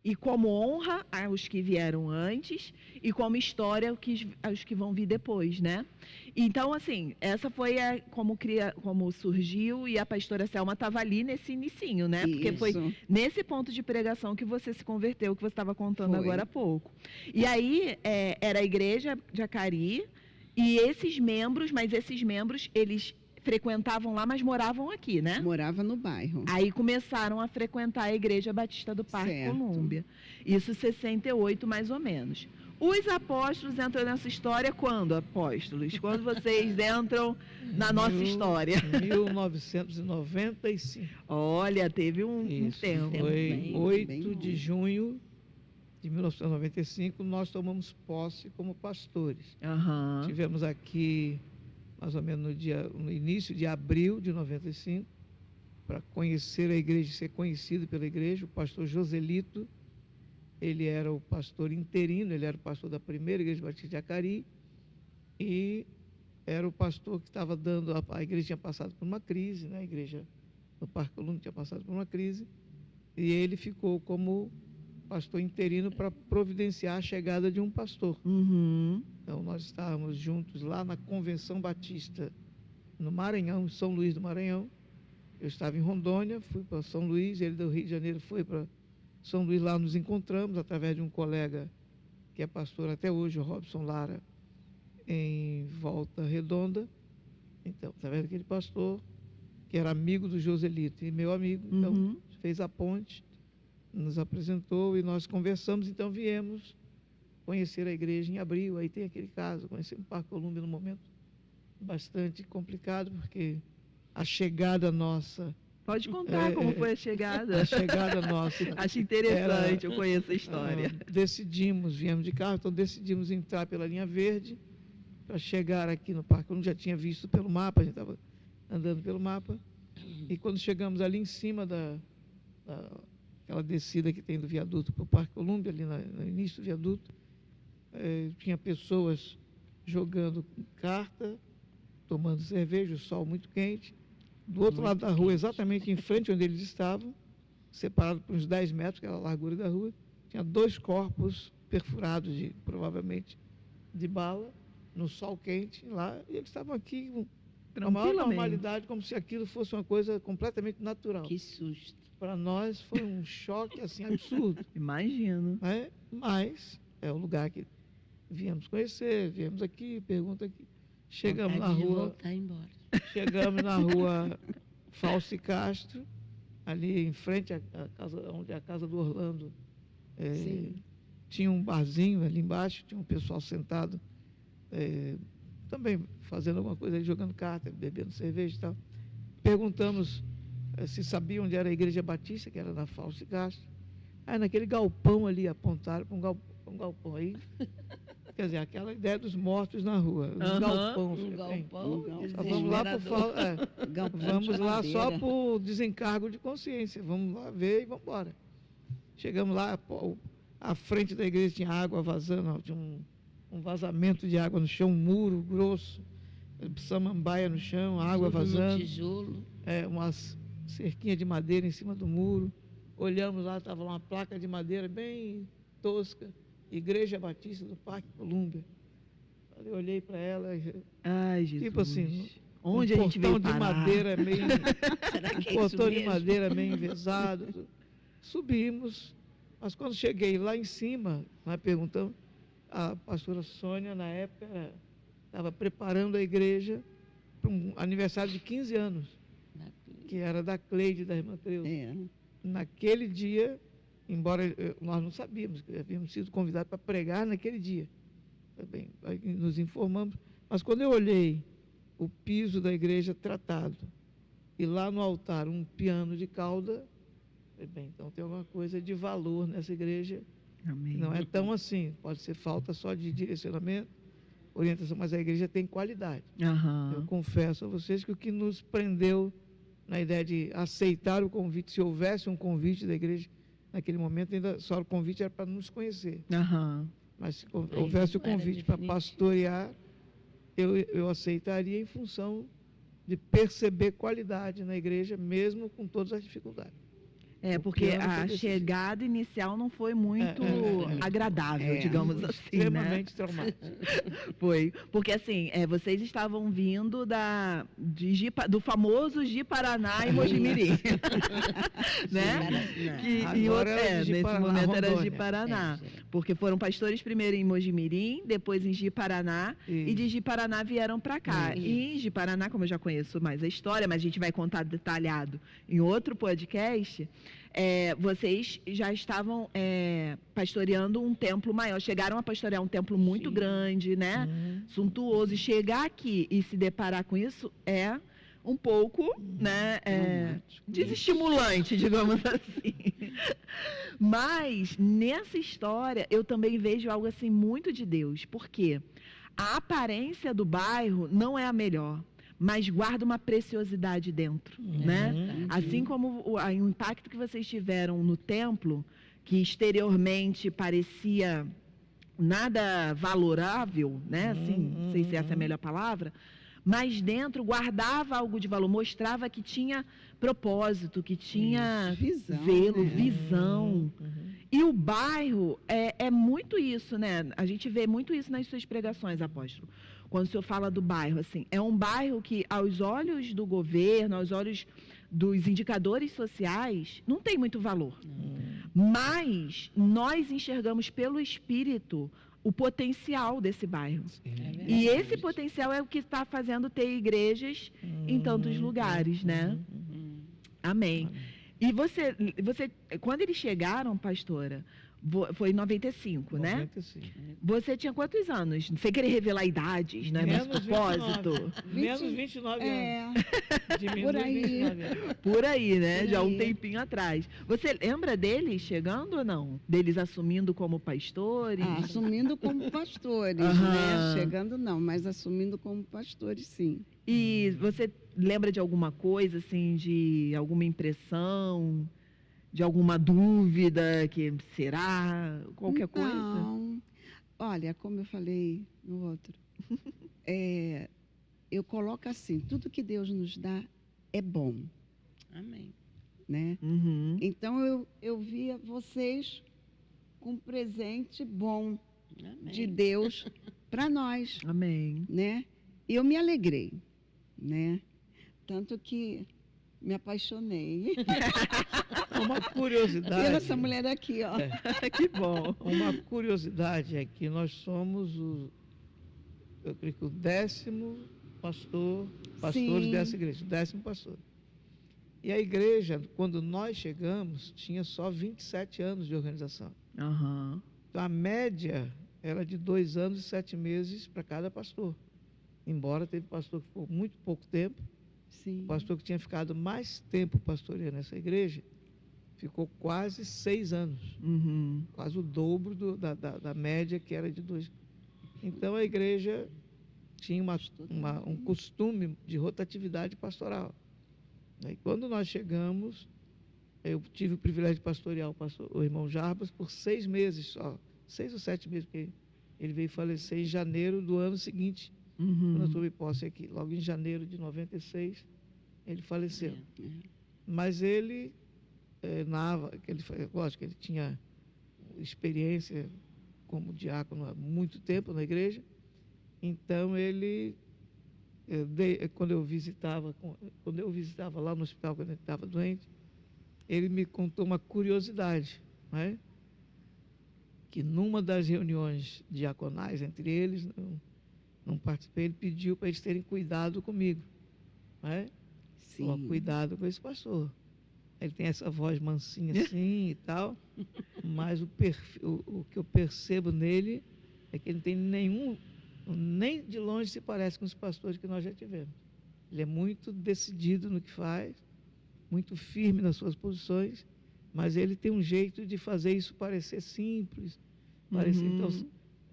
E como honra aos que vieram antes e como história aos que vão vir depois, né? Então, assim, essa foi como surgiu, e a pastora Selma estava ali nesse inicinho, né? Porque Isso. foi nesse ponto de pregação que você se converteu, que você estava contando Foi. agora há pouco. E aí, era a igreja de Acari, e esses membros, eles frequentavam lá, mas moravam aqui, né? Morava no bairro. Aí começaram a frequentar a Igreja Batista do Parque Certo. Colômbia. Isso 68, mais ou menos. Os apóstolos entram nessa história quando, apóstolos? Quando vocês entram na nossa história? 1995. Olha, teve um Isso, tempo. foi Bem 8 de junho de 1995, nós tomamos posse como pastores. Aham. Tivemos aqui, mais ou menos no início de abril de 95, para conhecer a igreja, ser conhecido pela igreja, o pastor Joselito. Ele era o pastor interino, ele era o pastor da primeira igreja batista de Acari, e era o pastor que estava dando, a igreja tinha passado por uma crise, né? A igreja do Parque Colômbia tinha passado por uma crise, e ele ficou como pastor interino para providenciar a chegada de um pastor. Uhum. Então, nós estávamos juntos lá na Convenção Batista, no Maranhão, São Luís do Maranhão. Eu estava em Rondônia, fui para São Luís, ele do Rio de Janeiro foi para São Luís. Lá nos encontramos através de um colega que é pastor até hoje, o Robson Lara, em Volta Redonda. Então, através daquele pastor, que era amigo do Joselito e meu amigo, então fez a ponte, nos apresentou e nós conversamos. Então viemos conhecer a igreja em abril. Aí tem aquele caso, conhecemos o Parque Colômbia num momento bastante complicado, porque a chegada nossa... Pode contar como foi a chegada. A chegada nossa. Acho interessante, eu conheço a história. Viemos de carro, então decidimos entrar pela linha verde para chegar aqui no Parque Colômbia. Já tinha visto pelo mapa, a gente estava andando pelo mapa, e quando chegamos ali em cima aquela descida que tem do viaduto para o Parque Colômbia, ali no início do viaduto, tinha pessoas jogando carta, tomando cerveja, o sol muito quente. Do outro lado da rua, exatamente em frente onde eles estavam, separado por uns 10 metros, aquela largura da rua, tinha 2 corpos perfurados, provavelmente de bala, no sol quente lá, e eles estavam aqui com a maior normalidade, como se aquilo fosse uma coisa completamente natural. Que susto. Para nós foi um choque assim absurdo. Imagino. Mas é o lugar que viemos conhecer, viemos aqui, pergunta aqui. Chegamos na rua. Voltar embora. Chegamos na rua Falci Castro, ali em frente à casa, onde é a casa do Orlando. Tinha um barzinho ali embaixo, tinha um pessoal sentado, também fazendo alguma coisa ali, jogando carta, bebendo cerveja e tal. Perguntamos se sabiam onde era a Igreja Batista, que era na Falci Castro. Aí naquele galpão ali, apontaram para um galpão aí. Quer dizer, aquela ideia dos mortos na rua. Um galpão. Vamos lá vamos lá só por desencargo de consciência. Vamos lá ver e vamos embora. Chegamos lá, à frente da igreja tinha água vazando, tinha um vazamento de água no chão, um muro grosso, samambaia no chão, água vazando. Tijolo. Umas cerquinhas de madeira em cima do muro. Olhamos lá, estava uma placa de madeira bem tosca, Igreja Batista do Parque Colômbia. Eu olhei para ela e... Ai, Jesus. Tipo assim, onde a gente veio parar? Um portão de madeira meio envesado. Subimos, mas quando cheguei lá em cima, nós perguntamos, a pastora Sônia, na época, estava preparando a igreja para um aniversário de 15 anos, que era da Cleide, da irmã Creuza. Naquele dia, embora nós não sabíamos, que havíamos sido convidados para pregar naquele dia. Bem, aí nos informamos, mas quando eu olhei o piso da igreja tratado, e lá no altar um piano de cauda, bem, então tem alguma coisa de valor nessa igreja. Amém. Não é tão assim, pode ser falta só de direcionamento, orientação, mas a igreja tem qualidade. Eu confesso a vocês que o que nos prendeu na ideia de aceitar o convite, se houvesse um convite da igreja naquele momento, ainda só o convite era para nos conhecer. Mas se houvesse o convite para pastorear, eu aceitaria em função de perceber qualidade na igreja, mesmo com todas as dificuldades. Porque a chegada inicial não foi muito agradável, digamos assim, extremamente traumático. Foi, porque assim, vocês estavam vindo do famoso Ji-Paraná e Mogi-mirim, né? Nesse momento era Ji-Paraná, porque foram pastores primeiro em Mogi-mirim, depois em Ji-Paraná, e de Ji-Paraná vieram para cá. E em Ji-Paraná, como eu já conheço mais a história, mas a gente vai contar detalhado em outro podcast, vocês já estavam pastoreando um templo maior, chegaram a pastorear um templo muito grande, né? Suntuoso, e chegar aqui e se deparar com isso é um pouco, né, desestimulante, digamos assim. Mas, nessa história, eu também vejo algo assim muito de Deus, porque a aparência do bairro não é a melhor, mas guarda uma preciosidade dentro, né? Assim como o impacto que vocês tiveram no templo, que exteriormente parecia nada valorável, né? Assim, não sei se essa é a melhor palavra, mas dentro guardava algo de valor, mostrava que tinha propósito, que tinha zelo, visão. E o bairro é muito isso, né? A gente vê muito isso nas suas pregações, apóstolo. Quando o senhor fala do bairro, assim, é um bairro que, aos olhos do governo, aos olhos dos indicadores sociais, não tem muito valor. Mas nós enxergamos pelo Espírito o potencial desse bairro. E esse potencial é o que está fazendo ter igrejas em tantos lugares, né? Amém. E você, quando eles chegaram, pastora, foi em 95, né? 95. Você tinha quantos anos? Sem querer revelar idades, não é? Mas propósito. Menos 29 anos. Por aí. 29 anos. Por aí, né? Já um tempinho atrás. Você lembra deles chegando ou não? Deles assumindo como pastores? Assumindo como pastores, né? Chegando não, mas assumindo como pastores, sim. E você lembra de alguma coisa, assim, de alguma impressão, de alguma dúvida, que será, qualquer coisa? Não. Olha, como eu falei no outro, eu coloco assim, tudo que Deus nos dá é bom. Amém. Né? Então, eu via vocês com um presente bom de Deus para nós. Amém. Né? E eu me alegrei, né? Tanto que me apaixonei. Uma curiosidade. Pela essa mulher aqui, ó. Que bom. Uma curiosidade é que nós somos eu creio que o 10º pastores dessa igreja, o 10º pastor. E a igreja, quando nós chegamos, tinha só 27 anos de organização. Então, a média era de 2 anos e 7 meses para cada pastor. Embora teve pastor que ficou muito pouco tempo, o pastor que tinha ficado mais tempo pastoreando essa igreja, ficou quase 6 anos. Quase o dobro da média, que era de 2. Então, a igreja tinha um costume de rotatividade pastoral. E quando nós chegamos, eu tive o privilégio de pastorear o irmão Jarbas por 6 meses só. 6 ou 7 meses, porque ele veio falecer em janeiro do ano seguinte, quando eu tomei posse aqui. Logo em janeiro de 96, ele faleceu. Mas ele, lógico que ele tinha experiência como diácono há muito tempo na igreja, então ele, quando eu visitava lá no hospital, quando ele estava doente, ele me contou uma curiosidade, né? Que numa das reuniões diaconais entre eles, não participei, ele pediu para eles terem cuidado comigo, né? Cuidado com esse pastor. Ele tem essa voz mansinha assim e tal, mas o que eu percebo nele é que ele tem nem de longe se parece com os pastores que nós já tivemos. Ele é muito decidido no que faz, muito firme nas suas posições, mas ele tem um jeito de fazer isso parecer simples. Então,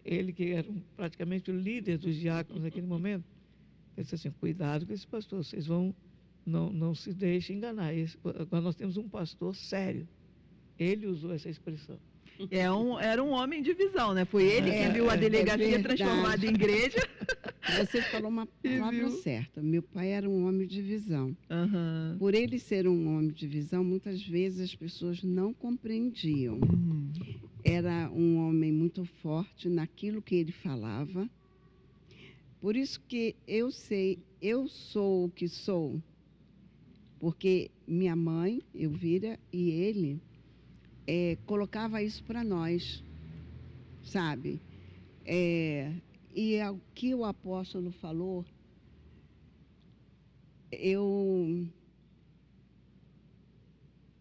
ele que era praticamente o líder dos diáconos naquele momento, ele disse assim, cuidado com esse pastor, vocês não se deixem enganar. Agora nós temos um pastor sério. Ele usou essa expressão. Era um homem de visão, né? Foi ele que viu a delegacia transformada em igreja. Você falou uma palavra certa. Meu pai era um homem de visão. Aham. Por ele ser um homem de visão, muitas vezes as pessoas não compreendiam. Uhum. Era um homem muito forte naquilo que ele falava. Por isso que eu sou o que sou. Porque minha mãe, Elvira, e ele colocava isso para nós, sabe? E o que o apóstolo falou,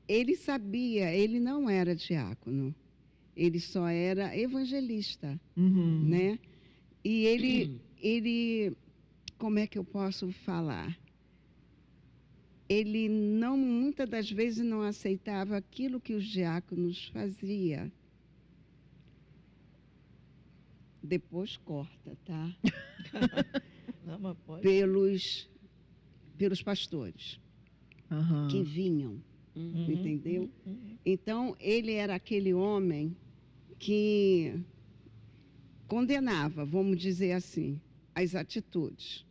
ele sabia, ele não era diácono, ele só era evangelista, né? E ele, como é que eu posso falar? Ele muitas das vezes não aceitava aquilo que os diáconos faziam. Depois corta, tá? Não, mas pode. Pelos pastores que vinham, entendeu? Então, ele era aquele homem que condenava, vamos dizer assim, as atitudes.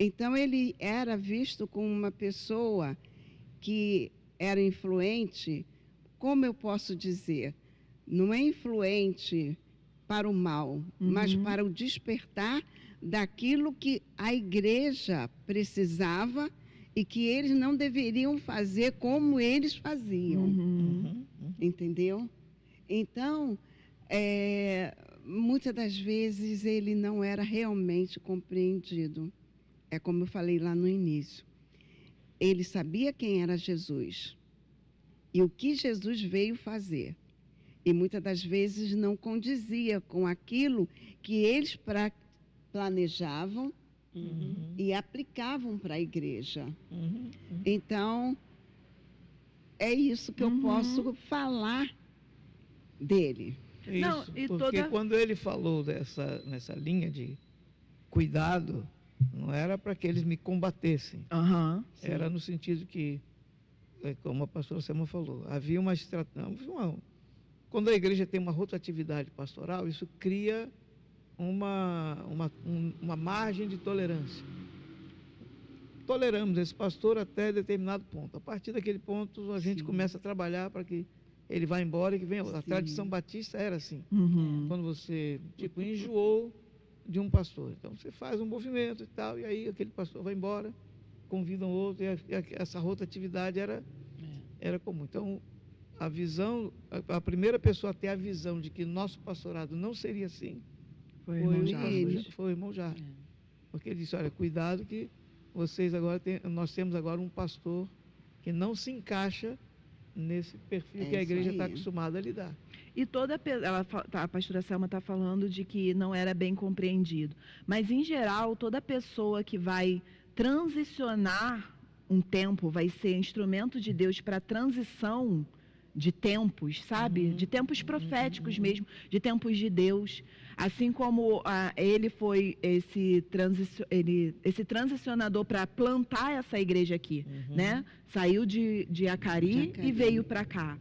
Então, ele era visto como uma pessoa que era influente, como eu posso dizer, não é influente para o mal, mas para o despertar daquilo que a igreja precisava e que eles não deveriam fazer como eles faziam. Entendeu? Então, muitas das vezes ele não era realmente compreendido. É como eu falei lá no início. Ele sabia quem era Jesus e o que Jesus veio fazer. E muitas das vezes não condizia com aquilo que eles planejavam e aplicavam para a igreja. Então, é isso que eu posso falar dele. Isso, Não, porque quando ele falou nessa linha de cuidado, não era para que eles me combatessem. Era no sentido que, como a pastora Selma falou, havia uma estratégia. Quando a igreja tem uma rotatividade pastoral, isso cria uma margem de tolerância. Toleramos esse pastor até determinado ponto. A partir daquele ponto, a gente começa a trabalhar para que ele vá embora e que venha. A tradição batista era assim. Quando você, enjoou de um pastor. Então, você faz um movimento e tal, e aí aquele pastor vai embora, convida um outro, e essa rotatividade era comum. Então, a primeira pessoa a ter a visão de que nosso pastorado não seria assim foi o irmão Jardim. Porque ele disse, olha, cuidado que nós temos agora um pastor que não se encaixa nesse perfil que a igreja está acostumada a lidar. E a pastora Selma está falando de que não era bem compreendido. Mas, em geral, toda pessoa que vai transicionar um tempo, vai ser instrumento de Deus para a transição de tempos, sabe? De tempos proféticos mesmo, de tempos de Deus. Assim como ele foi esse transicionador para plantar essa igreja aqui, né? Saiu de Acari e veio para cá.